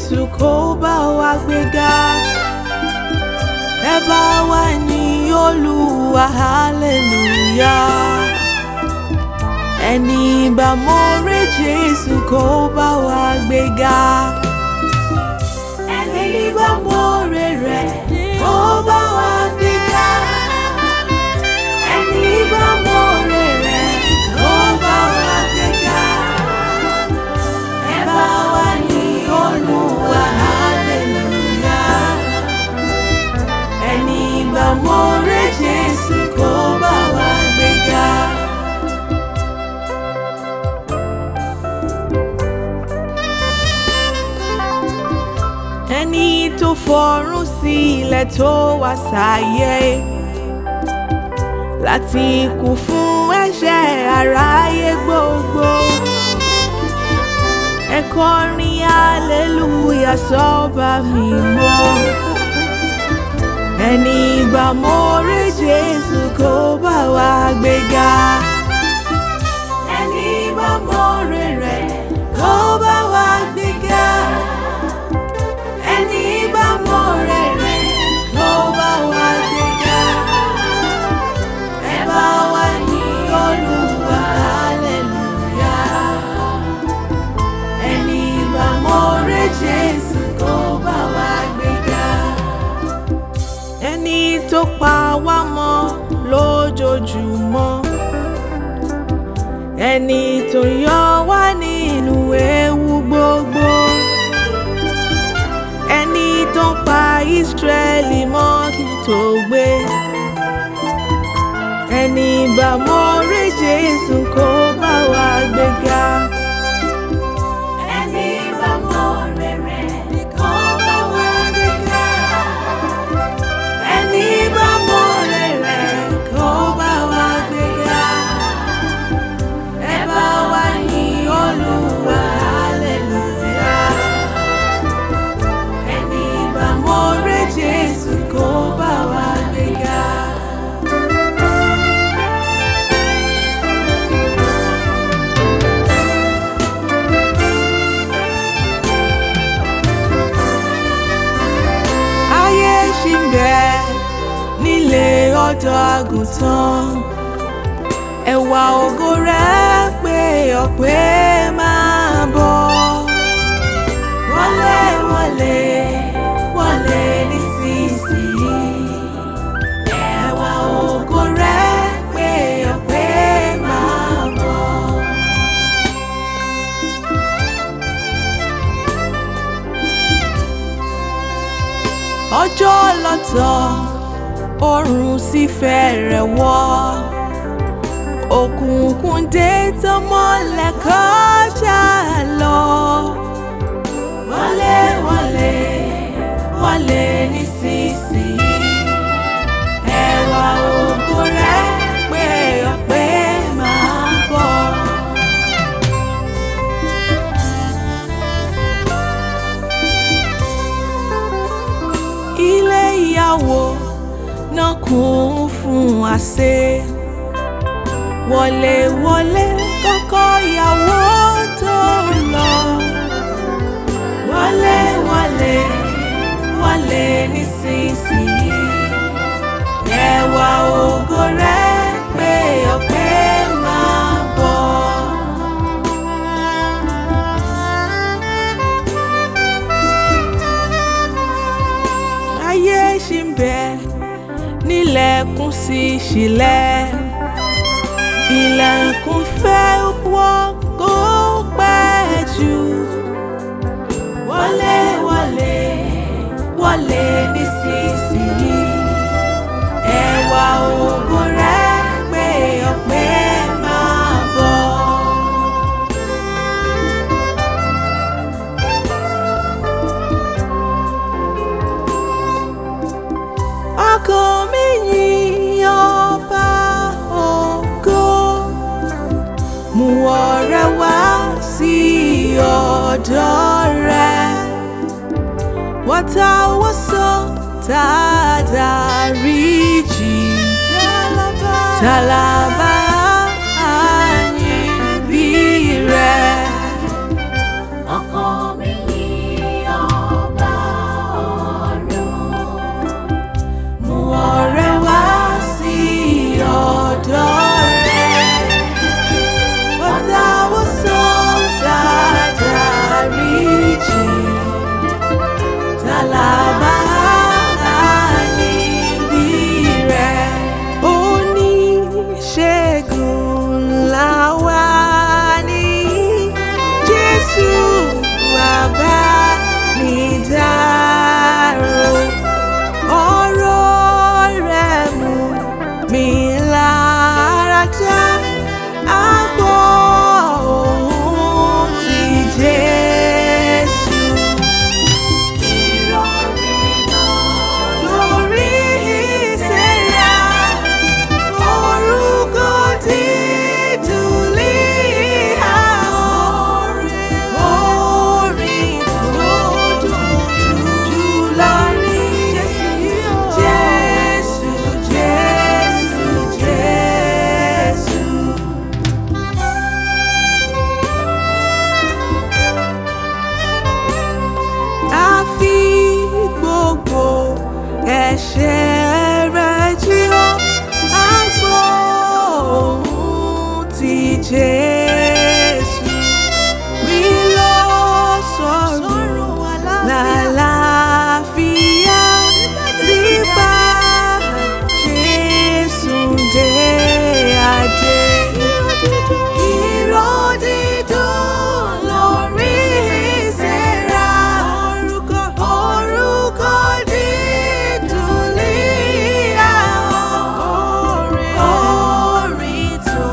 Jésù kó bá wa gbéga. Ẹ bá wa yìn Olúwa, Alleluia. Ẹni bá mọ̀re Jésù kó bá wa gbéga. Ẹni bá mọ̀re rẹ̀ kó bá wa gbéga. Ẹni bá mọ̀re rẹ̀ kó bá wa gbéga. Ẹ bá wa yìn Olúwa, Alleluia. Ẹni bá mọ̀re Jésù kó bá wa gbéga. Ẹni tó fọ̀run sílẹ̀ tó wá sáyé láti kú fún ẹ̀ṣẹ̀ aráyé gbogbo. Ẹ kọrin Alleluia sọ́ba mímọ́. Ẹni bá mọ̀re Jésù kó bá wa gbéga. Ẹni bá mọ̀re rẹ̀ kó bá wa gbéga. Ẹni bá mọ̀re rẹ̀ kó bá wa gbéga. Ẹ bá wa yìn Olúwa, Alleluia. Ẹni bá mọ̀re Jésù kó bá wa gbéga. Ẹni tó pa wá mọ́ lójoojúmọ́. Ẹni tó yọ wá nínú ewu gbogbo. Ẹni tó pa Ísírẹ́lì mọ́ kí tó gbé. Ẹni bá mọ̀re Jésù kó bá wa gbéga. Ẹni bá mọ̀re rẹ̀ kó bá wa gbéga. Ẹni bá mọ̀re rẹ̀ kó bá wa gbéga. Ẹ bá wa yìn Olúwa, Alleluia. Ẹni bá mọ̀re Jésù kó bá wa gbéga. Ayé ṣì ń bẹ nílé ọ̀dọ́ àgùntàn. Ẹwà ògo rẹ̀ pé ọ̀pẹ́ máa bọ̀. Wọlé wọlé wọlé nísinsìnyí. Ẹwà ògo rẹ̀ pé ọ̀pẹ́ máa bọ̀. Ọjọ́ lọ́tọ̀, oòrùn sì fẹ́rẹ̀ wọ̀. Òkùnkùn dé tán mọ́lẹ̀ kọjá lọ. Wọlé wọlé wọlé nísinsìnyí. Ẹwà ògo rẹ̀ pé ọ̀pẹ́ máa bọ̀. Ilé ìyàwó náà kún fún àsè. Wọlé wọlé kọ́kọ́ ìyàwó tó lọ. Wọlé wọlé wọlé nísinsìnyí. Ẹwà ògo rẹ̀ pé ọ̀pẹ́ máa bọ̀. Ayé ṣì ń bẹ nílẹ̀kùn sí ṣílẹ̀. Ilẹ̀kùn fẹ́ wọ́n kó pẹ́ jù. Wọlé wọlé wọlé nísinsìnyí. Ẹwà ògo rẹ̀ pé ọ̀pẹ́ máa bọ̀. Ọkàn mi yìn ọba ògo. Mú ọrẹ wá sí ọ̀dọ̀ rẹ̀. Wọ́n táwọ́ sọ tá a dáríjì. Tálábà àyìn bí rẹ̀. Ọkàn mi yìn ọ́. Jésù mi lọ sọ̀rọ̀ lálàáfíà síbà Jésù dé adé. Ìró dídùn lórí ìsẹ́ra, orúkọ dídùn lé àwọn orin tó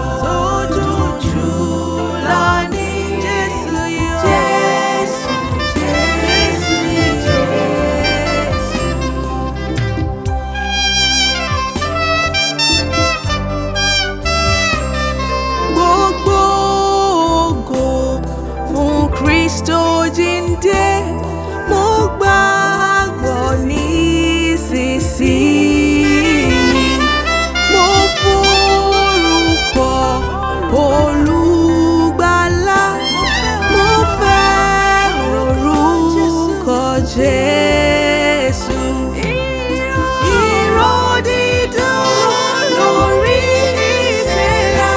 dùn jù lọ ní Jésù yóò. Jésù, Jésù, Jésù. Gbogbo ògo fún Kristo jíǹde, mo gbàgbọ́ nísinsìnyí. Mo forúkọ Olùgbàlà, mo fẹ́ orúkọ Jésù. Ìró dídùn lórí ìsẹ́ra,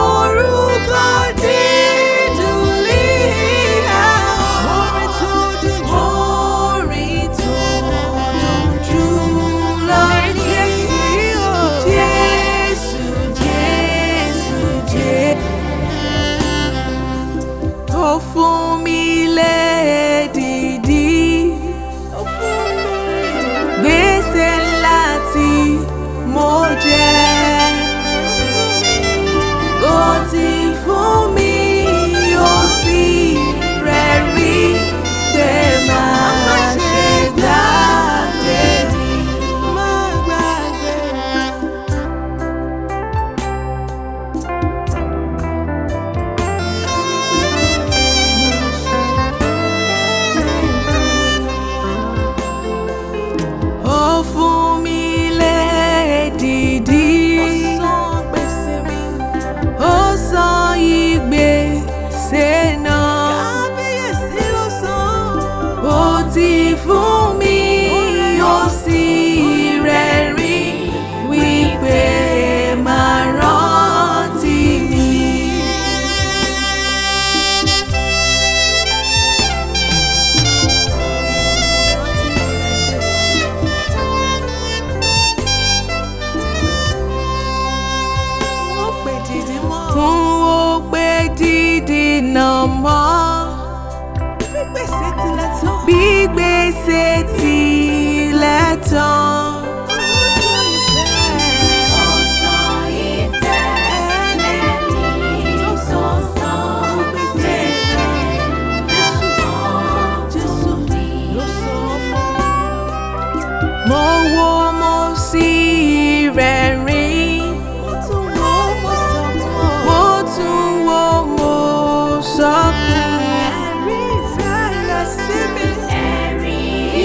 orúkọ dídùn lé àwọn orin tó dùn jù lọ ní Jésù, Jésù, Jésù. Ó fún mi lédìdí, gbèsè ńlá tí mo jẹ. Ó ti fún mi, ó sì rẹ̀rí pé máa ṣe gbàgbé mi. Má gbàgbé. Ó fún mi lédìdí, ó san ìgbésẹ̀ náà. Ó ti fún mi, ó sì rẹ́rìn wípé máa rántí mi. Fún òpè dídì náà mọ́, bí gbèsè tilẹ̀ tán. Mo wo mo sì rẹ́rìn, mo tún wo mo sọkún.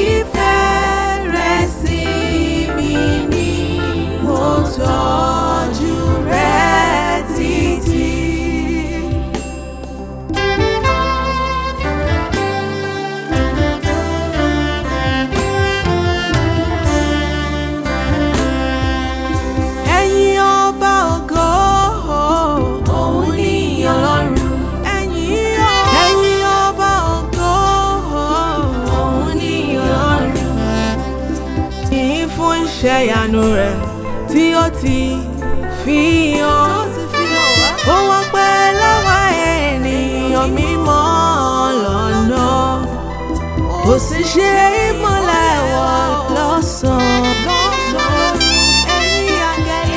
Ìfẹ́ rẹ̀ sí mi ni mo tọ́jú rẹ̀ títí. Ẹ̀yin ọba ògo, òun ni Ọlọ́run. Ẹ̀yin ọba ògo, òun ni Ọlọ́run. Yìn fún iṣẹ́ ìyanu rẹ̀ tí ó ti fi hàn. Ó wá pẹ́ lọ́wọ́ ènìyàn mímọ́ lọ́nà, ó sì ṣe ìmọ́lẹ̀ wọ̀ lọ́sàn-án.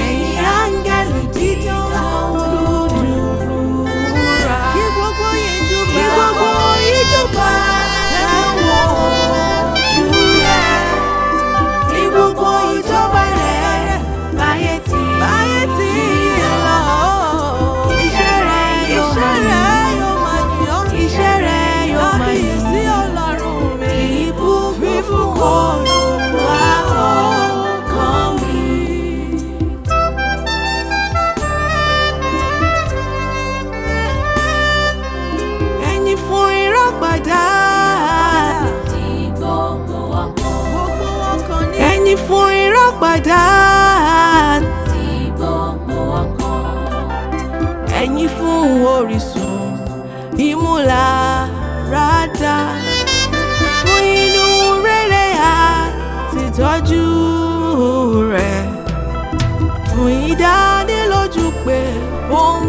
Ẹ̀yin áńgẹ́lì dídán olùdúrà, kí gbogbo yín júbà ẹ̀wọ̀n ojú rẹ̀. Kí gbogbo ìjọba rẹ̀ láyé tí lọ. Iṣẹ́ rẹ̀ yóò máa yọ̀, iṣẹ́ rẹ̀ yóò máa yọ̀ sí Ọlọ́run mi. Ìbùkún Olúwa ọkàn mi. Ẹ̀yin fún ìràpadà, ẹ̀yin fún ìràpadà, ẹ̀yin fún orísun ìmúláradá, fún inú rere àti ìtọ́jú rẹ̀, fún ìdánilójú pé ó ń